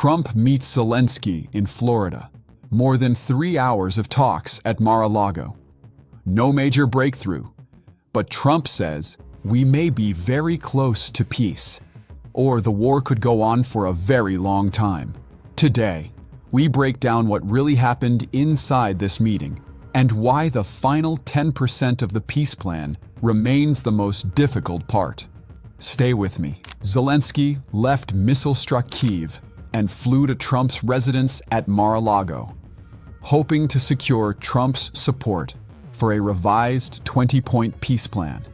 Trump meets Zelensky in Florida. More than 3 hours of talks at Mar-a-Lago. No major breakthrough, but Trump says we may be very close to peace, or the war could go on for a very long time. Today, we break down what really happened inside this meeting and why the final 10% of the peace plan remains the most difficult part. Stay with me. Zelensky left missile-struck Kyiv and flew to Trump's residence at Mar-a-Lago, hoping to secure Trump's support for a revised 20-point peace plan.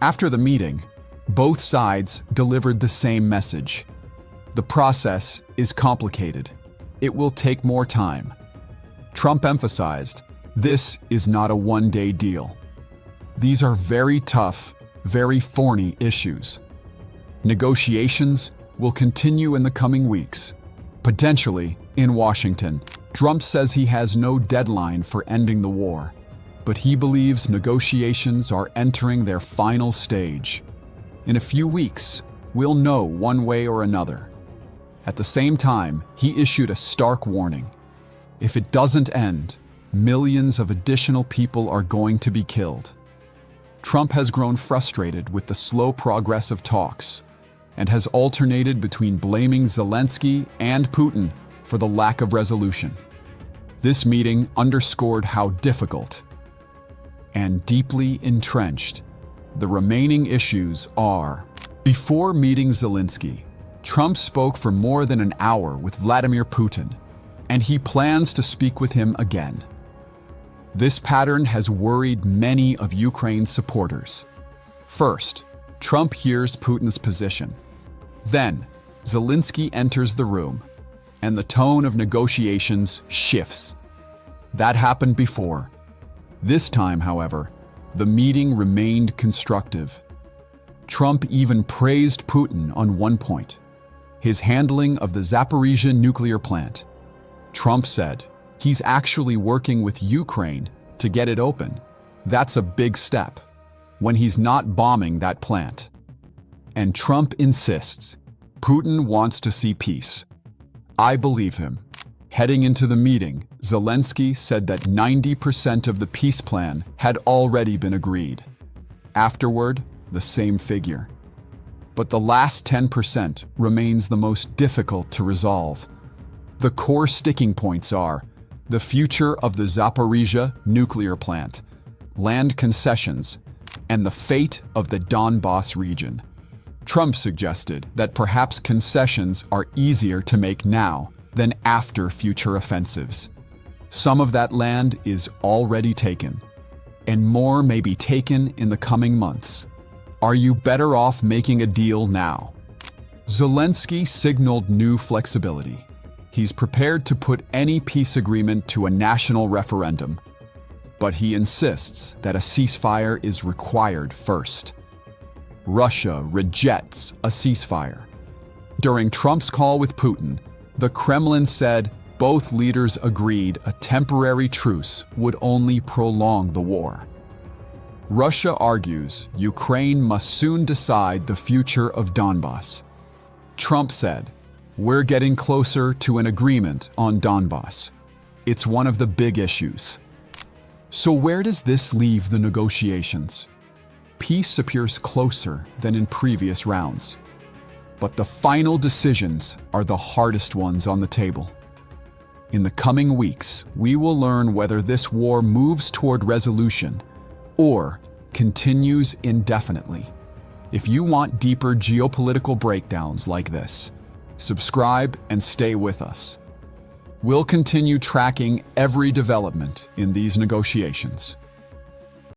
After the meeting, both sides delivered the same message. The process is complicated. It will take more time. Trump emphasized, this is not a one-day deal. These are very tough, very thorny issues. Negotiations will continue in the coming weeks, potentially in Washington. Trump says he has no deadline for ending the war, but he believes negotiations are entering their final stage. In a few weeks, we'll know one way or another. At the same time, he issued a stark warning. If it doesn't end, millions of additional people are going to be killed. Trump has grown frustrated with the slow progress of talks and has alternated between blaming Zelensky and Putin for the lack of resolution. This meeting underscored how difficult and deeply entrenched the remaining issues are. Before meeting Zelensky, Trump spoke for more than an hour with Vladimir Putin, and he plans to speak with him again. This pattern has worried many of Ukraine's supporters. First, Trump hears Putin's position. Then, Zelensky enters the room, and the tone of negotiations shifts. That happened before. This time, however, the meeting remained constructive. Trump even praised Putin on one point: his handling of the Zaporizhzhia nuclear plant. Trump said, he's actually working with Ukraine to get it open. That's a big step, when he's not bombing that plant. And Trump insists, Putin wants to see peace. I believe him. Heading into the meeting, Zelensky said that 90% of the peace plan had already been agreed. Afterward, the same figure. But the last 10% remains the most difficult to resolve. The core sticking points are the future of the Zaporizhzhia nuclear plant, land concessions, and the fate of the Donbas region. Trump suggested that perhaps concessions are easier to make now than after future offensives. Some of that land is already taken, and more may be taken in the coming months. Are you better off making a deal now? Zelensky signaled new flexibility. He's prepared to put any peace agreement to a national referendum, but he insists that a ceasefire is required first. Russia rejects a ceasefire. During Trump's call with Putin, the Kremlin said both leaders agreed a temporary truce would only prolong the war. Russia argues Ukraine must soon decide the future of Donbas. Trump said, we're getting closer to an agreement on Donbas. It's one of the big issues. So where does this leave the negotiations? Peace appears closer than in previous rounds. But the final decisions are the hardest ones on the table. In the coming weeks, we will learn whether this war moves toward resolution or continues indefinitely. If you want deeper geopolitical breakdowns like this, subscribe and stay with us. We'll continue tracking every development in these negotiations.